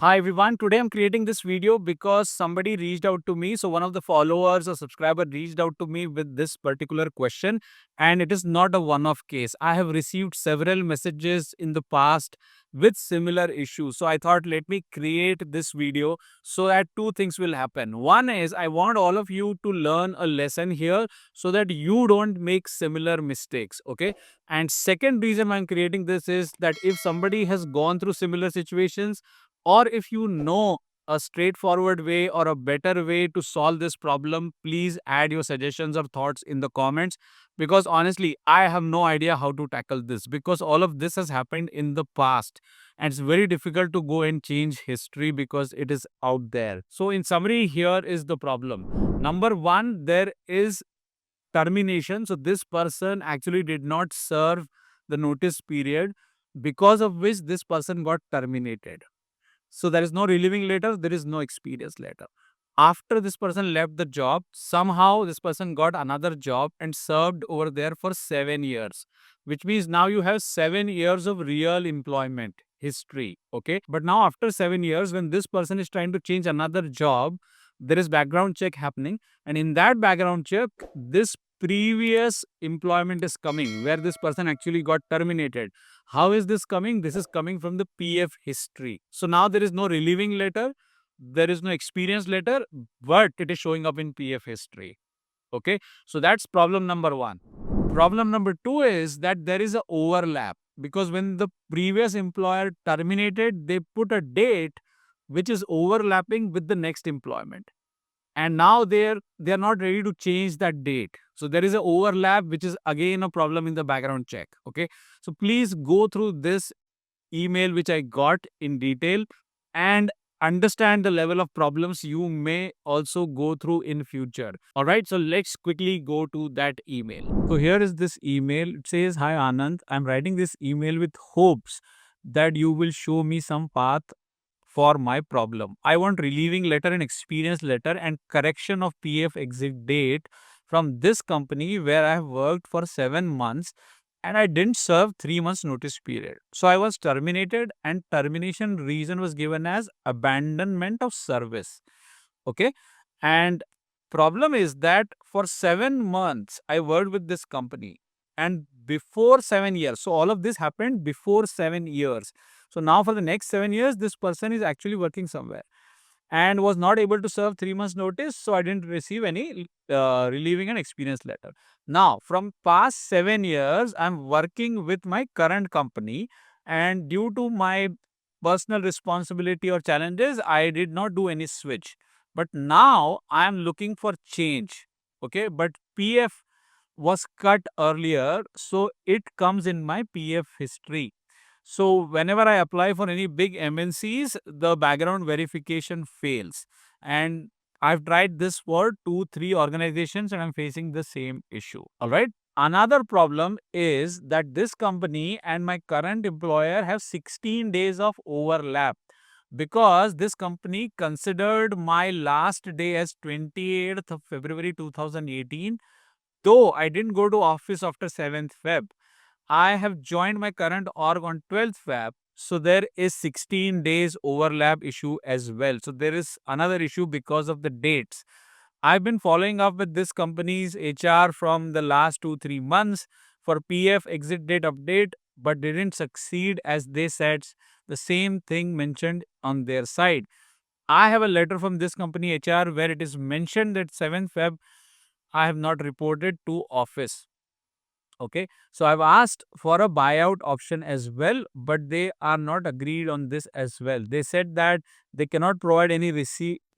Hi everyone, today I'm creating this video because somebody reached out to me. So one of the followers or subscriber reached out to me with this particular question, and it is not a one-off case. I have received several messages in the past with similar issues. So I thought let me create this video so that two things will happen. One is I want all of you to learn a lesson here so that you don't make similar mistakes, okay? And second reason I'm creating this is that if somebody has gone through similar situations, or if you know a straightforward way or a better way to solve this problem, please add your suggestions or thoughts in the comments. Because honestly, I have no idea how to tackle this because all of this has happened in the past and it's very difficult to go and change history because it is out there. So, in summary, here is the problem. Number one, there is termination. So, this person actually did not serve the notice period, because of which this person got terminated. So there is no relieving letter, there is no experience letter. After this person left the job, somehow this person got another job and served over there for 7 years, which means now you have 7 years of real employment history. Okay. But now, after 7 years, when this person is trying to change another job, there is background check happening. And in that background check, this previous employment is coming where this person actually got terminated. How is this coming? This is coming from the PF history. So now there is no relieving letter, there is no experience letter, but it is showing up in PF history. Okay, so that's problem number one. Problem number two is that there is a overlap because when the previous employer terminated, they put a date which is overlapping with the next employment, and now they're not ready to change that date. So there is an overlap, which is again a problem in the background check. Okay, so please go through this email which I got in detail and understand the level of problems you may also go through in future. All right, so let's quickly go to that email. So here is this email. It says, "Hi Anand, I'm writing this email with hopes that you will show me some path for my problem. I want relieving letter and experience letter and correction of PF exit date from this company where I have worked for 7 months and I didn't serve 3 months notice period. So I was terminated and termination reason was given as abandonment of service." Okay. And problem is that for 7 months I worked with this company, and before 7 years. So all of this happened before 7 years. So now for the next 7 years, this person is actually working somewhere and was not able to serve 3 months notice. So I didn't receive any relieving and experience letter. Now from past 7 years, I'm working with my current company, and due to my personal responsibility or challenges, I did not do any switch. But now I am looking for change. Okay, but PF was cut earlier, so it comes in my PF history. So whenever I apply for any big MNCs, the background verification fails. And I've tried this for 2, 3 organizations and I'm facing the same issue. All right. Another problem is that this company and my current employer have 16 days of overlap because this company considered my last day as 28th of February 2018, though I didn't go to office after 7th Feb. I have joined my current org on 12th Feb. So there is 16 days overlap issue as well. So there is another issue because of the dates. I've been following up with this company's HR from the last 2, 3 months for PF exit date update, but didn't succeed as they said the same thing mentioned on their side. I have a letter from this company HR where it is mentioned that 7th Feb I have not reported to office. Okay, so I've asked for a buyout option as well, but they are not agreed on this as well. They said that they cannot provide any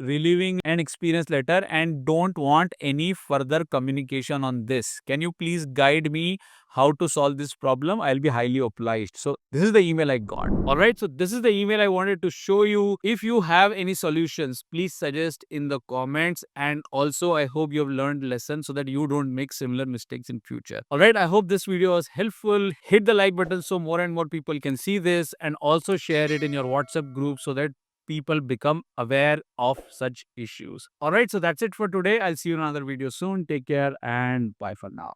relieving and experience letter and don't want any further communication on this. Can you please guide me how to solve this problem? I'll be highly obliged. So this is the email I got. All right, so this is the email I wanted to show you. If you have any solutions, please suggest in the comments. And also, I hope you have learned lesson so that you don't make similar mistakes in future. All right, I hope this video was helpful. Hit the like button so more and more people can see this, and also share it in your WhatsApp group so that people become aware of such issues. All right, so that's it for today. I'll see you in another video soon. Take care and bye for now.